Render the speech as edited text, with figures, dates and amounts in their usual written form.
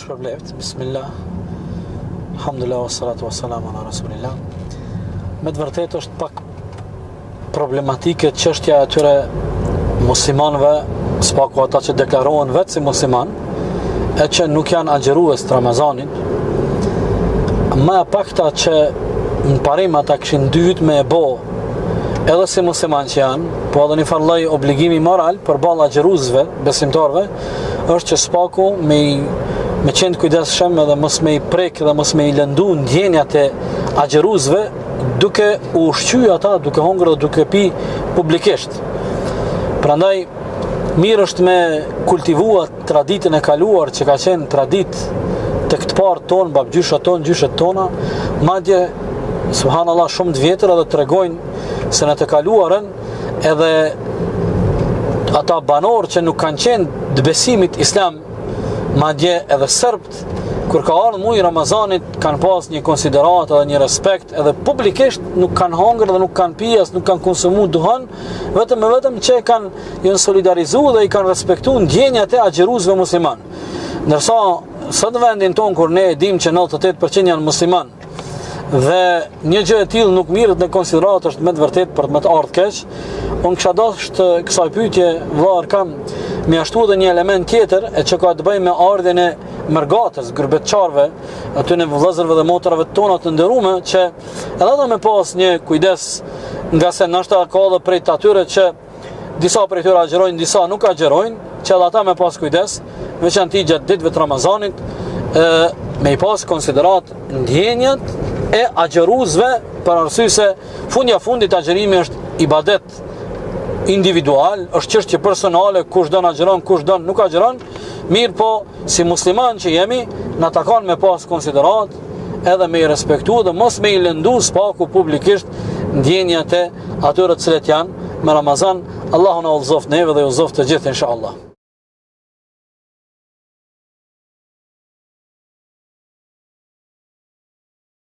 shpërbleft. Bismillah. Alhamdulillah wassalatu wassalamu ala rasulillah. Me të vërtetë është pak problematike çështja e atyre muslimanëve, spaku ata që deklarohen vetë si musliman, e që nuk janë agjërues të Ramazanit. Më e pakta që në parim ata kishin dyhit me e bo edhe si musliman që janë, po edhe një farë lloj obligimi moral përballë agjëruesve, besimtarve, është që spaku me qenë kujdesshëm edhe mos me i prek dhe mos me i lëndu ndjenjat e agjëruesve, duke u ushqyer ata, duke hongër dhe duke pi publikisht. Prandaj mirë është me kultivuar traditën e kaluar që ka qenë traditë të këtë parë tonë, babgjyshat tonë, gjyshet tona, madje subhanallahu shumë të vjetër edhe tregojnë se në të kaluarën edhe ata banorë që nuk kanë qenë të besimit islam, madje edhe serbt, kur ka ardhur muaji Ramazanit, kanë pas një konsiderat edhe një respekt, edhe publikisht nuk kanë hongër dhe nuk kanë pijas, nuk kanë konsumu duhan, vetëm që janë solidarizuar dhe i kanë respektuar ndjenjat e agjëruesve musliman. Ndërsa sot në vendin tonë, kur ne e dim që 98% janë musliman, dhe një gjë e tillë nuk mirret në konsiderat, është me të vërtetë për të më të ardhur keq. Unë kisha dashur kësaj pyetje vëllai kam mjaftu edhe një element tjetër, e që ka të bëjë me ardhen e mërgatës, gërbetçarve, aty në vëllezërve dhe motrave tona të nderuara, që edhe ata me pas një kujdes, nga se ndoshta ka edhe prej atyre që disa prej tyre agjërojnë, disa nuk agjërojnë, që edhe ata me pas kujdes, veçanti gjatë ditëve të Ramazanit, me i pas konsiderat ndjenjat e agjëruesve, për arsye se fundja fundit agjërimi është ibadet individual, është çështje personale, kush don agjeron, kush don nuk agjeron, mirë po si musliman që jemi, na takon me pas konsiderat, edhe me i respektu dhe mos me i lëndu spaku publikisht ndjenjat e atyre të cilët janë me Ramazan. Allahu na udhëzoft neve dhe udhëzoft të gjithë inshallah.